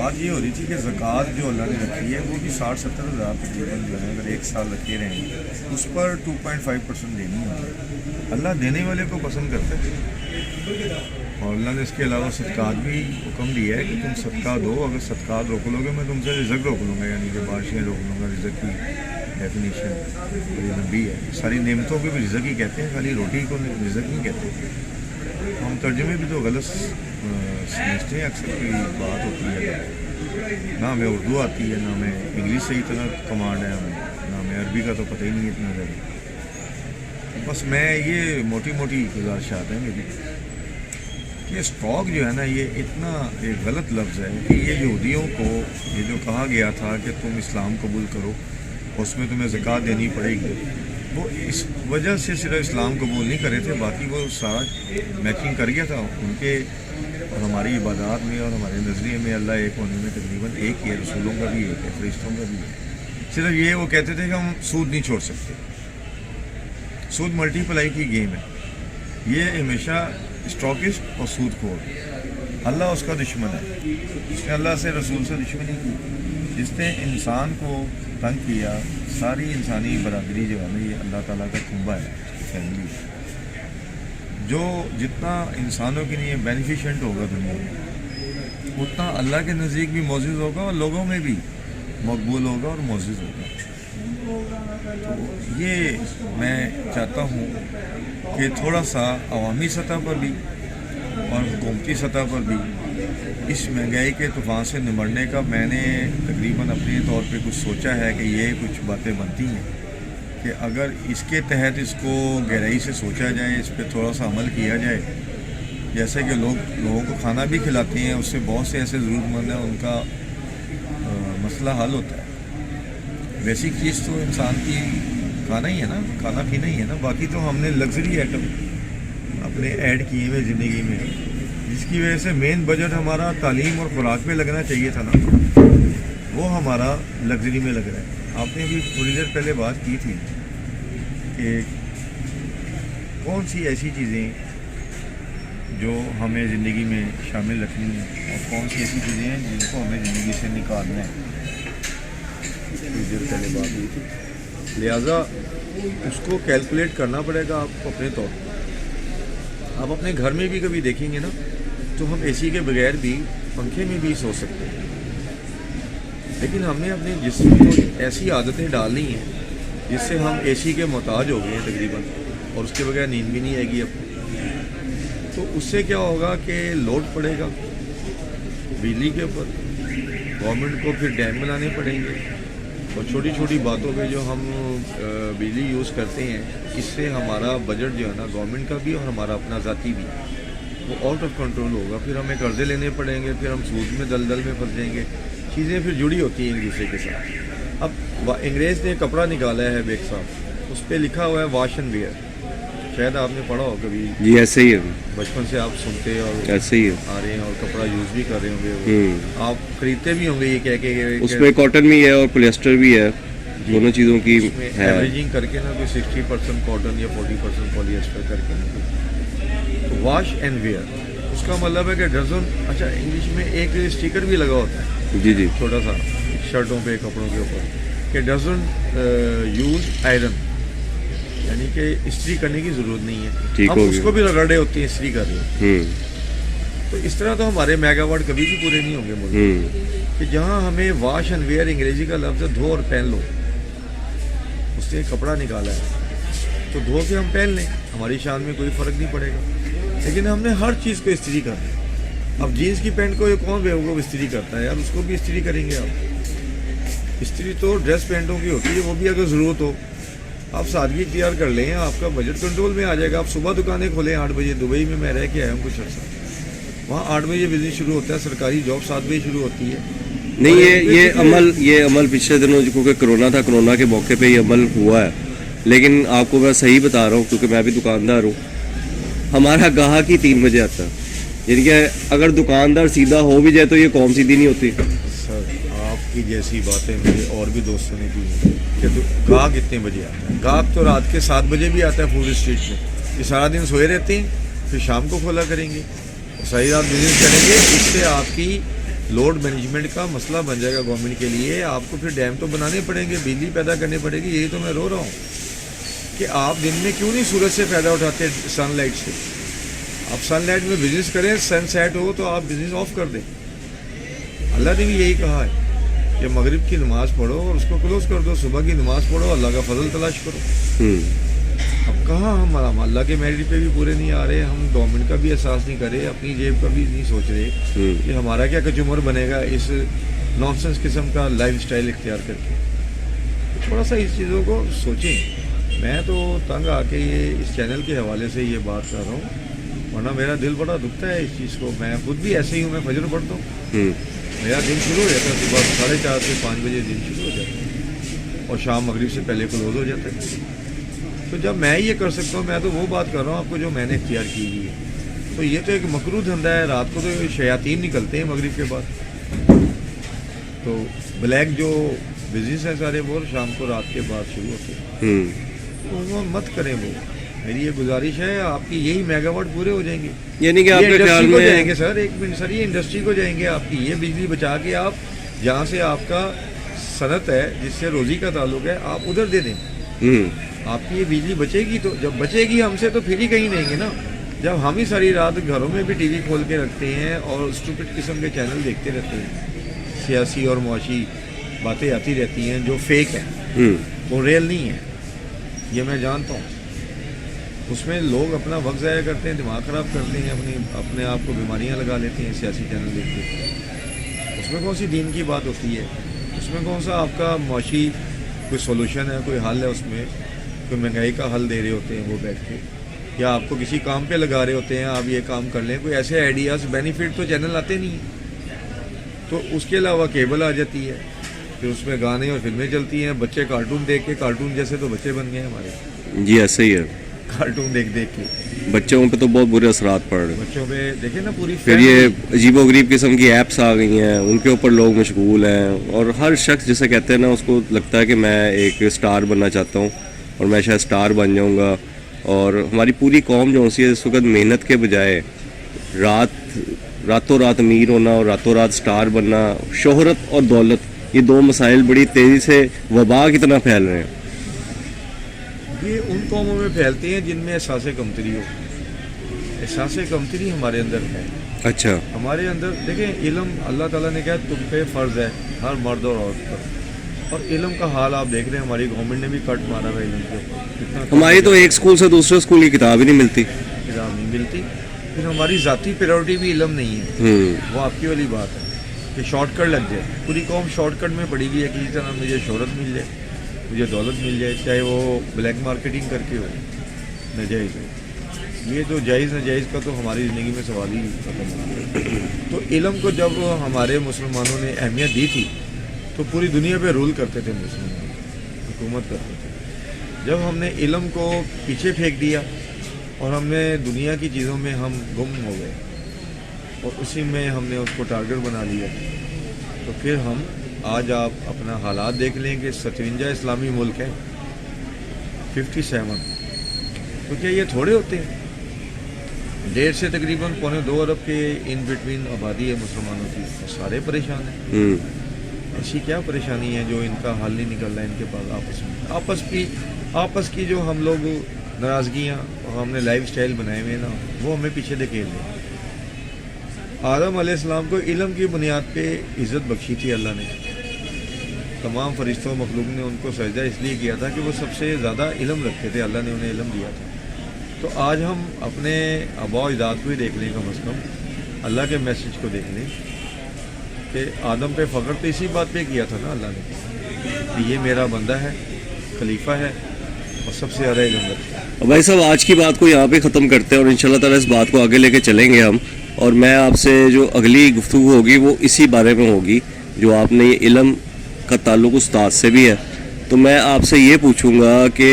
بات یہ ہو رہی تھی کہ زکوٰۃ جو اللہ نے رکھی ہے وہ بھی 60-70 ہزار تقریباً جو ہے اگر ایک سال رکھے رہیں اس پر 2.5% دینی ہے. اللہ دینے والے کو پسند کرتا ہے اور اللہ نے اس کے علاوہ صدقات بھی حکم دیا ہے کہ تم صدقہ دو. اگر صدقات روک لو گے میں تم سے رزق روک لوں گا, یعنی کہ بارشیں روک لوں گا. رزق کی ڈیفینیشن لمبی ہے, ساری نعمتوں کو بھی رزق ہی کہتے ہیں, خالی روٹی کو رزق نہیں کہتے. ہم ترجمے بھی تو غلط سمجھتے ہیں, اکثر کوئی بات ہوتی ہے نہ ہمیں اردو آتی ہے نہ ہمیں انگلش صحیح طرح کمانڈ ہے ہمیں, نہ ہمیں عربی کا تو پتہ ہی نہیں ہے اتنا زیادہ. بس میں یہ موٹی موٹی گزارشات ہیں میری کہ اسٹاک جو ہے نا یہ اتنا ایک غلط لفظ ہے کہ یہ یہودیوں کو یہ جو کہا گیا تھا کہ تم اسلام قبول کرو اس میں تمہیں زکوٰۃ دینی پڑے گی, وہ اس وجہ سے صرف اسلام قبول نہیں کرے تھے, باقی وہ سارا میچنگ کر گیا تھا ان کے اور ہماری عبادات میں اور ہمارے نظریے میں. اللہ ایک ہونے میں تقریباً ایک ہی ہے, رسولوں کا بھی ایک ہے, فرشتوں کا بھی ہے. صرف یہ وہ کہتے تھے کہ ہم سود نہیں چھوڑ سکتے. سود ملٹی پلائی کی گیم ہے, یہ ہمیشہ اسٹاکسٹ اور سود خور. اللہ اس کا دشمن ہے, اس نے اللہ سے رسول سے دشمنی کی, جس نے انسان کو تنگ کیا. ساری انسانی برادری جو ہے نا یہ اللہ تعالیٰ کا کنبہ ہے, فیملی. جو جتنا انسانوں کے لیے بینیفیشنٹ ہوگا دنیا میں اتنا اللہ کے نزدیک بھی معزز ہوگا اور لوگوں میں بھی مقبول ہوگا اور معزز ہوگا. تو یہ میں چاہتا ہوں کہ تھوڑا سا عوامی سطح پر بھی اور حکومتی سطح پر بھی اس مہنگائی کے طوفان سے نمٹنے کا میں نے تقریباً اپنے طور پہ کچھ سوچا ہے کہ یہ کچھ باتیں بنتی ہیں کہ اگر اس کے تحت اس کو گہرائی سے سوچا جائے, اس پہ تھوڑا سا عمل کیا جائے. جیسے کہ لوگوں کو کھانا بھی کھلاتے ہیں, اس سے بہت سے ایسے ضرورت مند ہیں ان کا مسئلہ حل ہوتا ہے. بیسک چیز تو انسان کی کھانا ہی ہے نا, کھانا پینا ہی ہے نا. باقی تو ہم نے لگژری آئٹم اپنے ایڈ کیے ہوئے زندگی میں, جس کی وجہ سے مین بجٹ ہمارا تعلیم اور خوراک میں لگنا چاہیے تھا نا, وہ ہمارا لگژری میں لگ رہا ہے. آپ نے بھی تھوڑی دیر پہلے بات کی تھی کہ کون سی ایسی چیزیں جو ہمیں زندگی میں شامل رکھنی ہیں اور کون سی ایسی چیزیں ہیں جن کو ہمیں زندگی سے نکالنا ہے. تھوڑی دیر پہلے بات ہوئی تھی, لہٰذا اس کو کیلکولیٹ کرنا پڑے گا آپ کو اپنے طور پر. آپ اپنے گھر میں بھی کبھی دیکھیں گے نا تو ہم اے سی کے بغیر بھی پنکھے میں بھی سو سکتے ہیں, لیکن ہم نے اپنے جسم کو ایسی عادتیں ڈالنی ہیں جس سے ہم اے سی کے محتاج ہو گئے ہیں تقریباً, اور اس کے بغیر نیند بھی نہیں آئے گی اب. تو اس سے کیا ہوگا کہ لوڈ پڑے گا بجلی کے اوپر, گورنمنٹ کو پھر ڈیم بنانے پڑیں گے, اور چھوٹی چھوٹی باتوں پہ جو ہم بجلی یوز کرتے ہیں اس سے ہمارا بجٹ جو ہے نا گورنمنٹ کا بھی اور ہمارا اپنا ذاتی بھی وہ آؤٹ آف کنٹرول ہوگا. پھر ہمیں قرضے لینے پڑیں گے, پھر ہم سود میں دلدل میں پھنس جائیں گے. چیزیں پھر جڑی ہوتی ہیں ایک دوسرے کے ساتھ. اب انگریز نے کپڑا نکالا ہے بیگ صاحب, اس پہ لکھا ہوا ہے واش اینڈ ویئر. شاید آپ نے پڑھا ہو کبھی. جی ایسے ہی ہے, بچپن سے آپ سنتے اور ایسے ہی آ رہے ہیں اور کپڑا یوز بھی کر رہے ہوں گے, آپ خریدتے بھی ہوں گے یہ کہہ کے اس میں کاٹن بھی ہے اور پولیسٹر بھی ہے, دونوں چیزوں کی ایوریجنگ کر کے نا کوئی 60% کاٹن یا 40% پولیسٹر کر کے واش اینڈ ویئر. اس کا مطلب ہے کہ ڈزن, اچھا انگلش میں ایک اسٹیکر بھی لگا ہوتا ہے جی جی چھوٹا سا شرٹوں پہ کپڑوں کے اوپر کہ ڈزن یوز آئرن, یعنی کہ استری کرنے کی ضرورت نہیں ہے. ہم اس کو بھی رگڑے ہوتے ہیں استری کر رہے ہیں. تو اس طرح تو ہمارے میگا واٹ کبھی بھی پورے نہیں ہوں گے ملک کہ جہاں ہمیں واش اینڈ ویئر انگریزی کا لفظ ہے دھو اور پہن لو. اس سے کپڑا نکالا ہے تو دھو کے ہم پہن لیں, ہماری شان میں کوئی فرق نہیں پڑے گا. لیکن ہم نے ہر چیز کو استری کرنا ہے. اب جینس کی پینٹ کو کون بیوقوف استری کرتا ہے یار, اس کو بھی استری کریں گے آپ. استری تو ڈریس پینٹوں کی ہوتی ہے, وہ بھی اگر ضرورت ہو آپ سادگی اختیار کر لیں, آپ کا بجٹ کنٹرول میں آ جائے گا. آپ صبح دکانیں کھولیں 8 بجے. دبئی میں میں رہ کے آیا ہوں کچھ عرصہ, وہاں 8 بجے بزنس شروع ہوتا ہے, سرکاری جاب 7 بجے شروع ہوتی ہے. نہیں یہ عمل پچھلے دنوں کیونکہ کرونا تھا, کرونا کے موقع پہ یہ عمل ہوا ہے. لیکن آپ کو میں صحیح بتا رہا ہوں کیونکہ میں بھی دکاندار ہوں, ہمارا گاہک ہی 3 بجے آتا ہے. یعنی کہ اگر دکاندار سیدھا ہو بھی جائے تو یہ قوم سیدھی نہیں ہوتی. سر آپ کی جیسی باتیں مجھے اور بھی دوستوں نے کی کہ گاہک کتنے بجے آتا ہے. گاہک تو رات کے 7 بجے بھی آتا ہے فوڈ اسٹریٹ میں. یہ سارا دن سوئے رہتے ہیں, پھر شام کو کھولا کریں گے, ساری رات بزنس کریں گے. اس سے آپ کی लोड मैनेजमेंट का मसला बन जाएगा गवर्नमेंट के लिए। आपको फिर डैम तो बनाने पड़ेंगे, बिजली पैदा करनी पड़ेगी। यही तो मैं रो रहा हूँ कि आप दिन में क्यों नहीं सूरज से फ़ायदा उठाते, सनलाइट से। आप सनलाइट में बिजनेस करें, सन सेट हो तो आप बिजनेस ऑफ कर दें। अल्लाह ने भी यही कहा है कि मगरिब की नमाज़ पढ़ो और उसको क्लोज कर दो, सुबह की नमाज़ पढ़ो, अल्लाह का फजल तलाश करो। अब कहाँ हम अल्लाह के मेरिट पे भी पूरे नहीं आ रहे, हम गवर्नमेंट का भी एहसास नहीं कर रहे, अपनी जेब का भी नहीं सोच रहे कि हमारा क्या कचूमर बनेगा इस नॉनसेंस किस्म का लाइफ स्टाइल इख्तियार करके। तो थोड़ा सा इस चीज़ों को सोचें। मैं तो तंग आके ये इस चैनल के हवाले से ये बात कर रहा हूँ, वरना मेरा दिल बड़ा दुखता है इस चीज़ को। मैं खुद भी ऐसे ही हूँ, मैं फजर पढ़ता हूँ, मेरा दिन शुरू हो जाता है सुबह 4:30 से 5 बजे दिन शुरू हो जाता है और शाम मगरिब से पहले क्लोज हो जाता है। तो जब मैं ये कर सकता हूँ, मैं तो वो बात कर रहा हूँ आपको जो मैंने इख्तियार की हुई है। तो ये तो एक मकरूह धंधा है, रात को तो शयातीन निकलते हैं मगरिब के बाद। तो ब्लैक जो बिजनेस है सारे वो शाम को रात के बाद शुरू होते हैं, तो वो मत करें। वो मेरी ये गुजारिश है, आपकी यही मेगावाट पूरे हो जाएंगे। यानी कि ये आपके ख्याल इंडस्ट्री को में जाएंगे सर, एक मिनट सर, ये इंडस्ट्री को जाएंगे आपकी। ये बिजली बचा के आप जहाँ से आपका सनत है, जिससे रोज़ी का ताल्लुक है, आप उधर दे दें। आपकी ये बिजली बचेगी, तो जब बचेगी हमसे तो फिर ही कहीं देंगे ना। जब हम ही सारी रात घरों में भी टीवी खोल के रखते हैं और स्टूपिड किस्म के चैनल देखते रहते हैं, सियासी और मुआशी बातें आती रहती हैं जो फेक है, वो रियल नहीं है, ये मैं जानता हूँ। उसमें लोग अपना वक्त ज़ाया करते हैं, दिमाग ख़राब करते हैं, अपने आप को बीमारियाँ लगा लेते हैं सियासी चैनल देख के। उसमें कौन सी दीन की बात होती है, उसमें कौन सा आपका मुआशी कोई सोल्यूशन है, कोई हल है, उसमें कोई महंगाई का हल दे रहे होते हैं वो बैठ के, या आपको किसी काम पे लगा रहे होते हैं आप ये काम कर लें। कोई ऐसे आइडियाज़ बेनिफिट तो चैनल आते नहीं हैं। तो उसके अलावा केबल आ जाती है, फिर उसमें गाने और फिल्में चलती हैं, बच्चे कार्टून देख के, कार्टून जैसे तो बच्चे बन गए हमारे। जी ऐसे ही है, कार्टून देख देख के बच्चों पे तो बहुत बुरे असरात पड़ रहे हैं। बच्चों पे देखे ना पूरी फिर ये अजीबोगरीब किस्म की ऐप्स आ गई हैं, उनके ऊपर लोग मशगूल हैं, और हर शख्स जिसे कहते हैं ना, उसको लगता है कि मैं एक स्टार बनना चाहता हूँ और मैं शायद स्टार बन जाऊँगा। और हमारी पूरी कौम जो सी है इस वक्त मेहनत के बजाय रातों रात अमीर होना और रातों रात स्टार बनना, शोहरत और दौलत, ये दो मसाइल बड़ी तेज़ी से वबा की तरह फैल रहे हैं। ये उन कौमों में फैलते हैं जिनमें एहसास कमतरी हो। एहसास कमतरी हमारे अंदर है। अच्छा, हमारे अंदर देखें, इल्म अल्लाह ताला ने कहा तुम पे फ़र्ज़ है, हर मर्द और औरत पर। और इल्म का हाल आप देख रहे हैं, हमारी गवर्नमेंट ने भी कट मारा है इल्म के ऊपर। कितना हमारी तो एक स्कूल से दूसरे स्कूल की किताब ही नहीं मिलती, किताब नहीं मिलती। फिर हमारी ज़ाती प्रायोरिटी भी इल्म नहीं है। वो आपकी वाली बात है कि शॉर्टकट लग जाए, पूरी कौम शॉर्टकट में पड़ी हुई है, किसी तरह मुझे शोहरत मिल जाए, मुझे दौलत मिल जाए, चाहे वो ब्लैक मार्केटिंग करके हो, नाजायज़ हो। ये तो जायज़ नाजायज़ का तो हमारी ज़िंदगी में सवाल ही खत्म हो गया। तो इल्म को जब हमारे मुसलमानों ने अहमियत दी थी तो पूरी दुनिया पे रूल करते थे मुसलमान, हुकूमत करते थे। जब हमने इल्म को पीछे फेंक दिया और हमने दुनिया की चीज़ों में हम गुम हो गए और उसी में हमने उसको टारगेट बना लिया, तो फिर हम आज आप अपना हालात देख लें कि 57 इस्लामी मुल्क हैं, 57। तो क्या ये थोड़े होते हैं? 1.5 से तकरीबन 1.25 अरब के इन बिटवीन आबादी है मुसलमानों की, तो सारे परेशान हैं। ऐसी क्या परेशानी है जो इनका हल नहीं निकल रहा है इनके पास? आपस की जो हम लोग नाराज़गियाँ और हमने लाइफ स्टाइल बनाए हुए ना, वो हमें पीछे धकेल दें। आदम अलैहिस्सलाम को इल्म की बुनियाद पे इज़्ज़त बख्शी थी अल्लाह ने। तमाम फरिश्तों मखलूक ने उनको सजदा इसलिए किया था कि वो सबसे ज़्यादा इल्म रखते थे, अल्लाह ने उन्हें इल्म दिया था। तो आज हम अपने आबा अजदाद को ही देख लें, कम अज़ कम अल्लाह के मैसेज को देख लें कि आदम पे फ़ख्र तो इसी बात पे किया था ना अल्लाह ने कि ये मेरा बंदा है, खलीफा है और सबसे ज़्यादा इल्म रखता है। भाई साहब, आज की बात को यहाँ पे ख़त्म करते हैं और इंशाल्लाह ताला इस बात को आगे लेके चलेंगे हम। और मैं आपसे जो अगली गुफ्तगू होगी वो इसी बारे में होगी, जो आपने ये इल्म का ताल्लुक़ उस्ताद से भी है। तो मैं आपसे ये पूछूंगा कि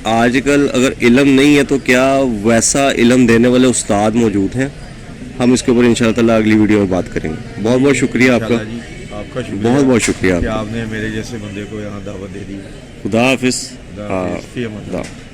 आजकल अगर इल्म नहीं है तो क्या वैसा इल्म देने वाले उस्ताद मौजूद हैं? हम इसके ऊपर इंशाल्लाह ताला अगली वीडियो में बात करेंगे। बहुत बहुत शुक्रिया आपका, आपका शुक्रिया, बहुत बहुत शुक्रिया कि आपने मेरे जैसे बंदे को यहाँ दावत दे दी। खुदा हाफिज़। खुदा हाफिज़।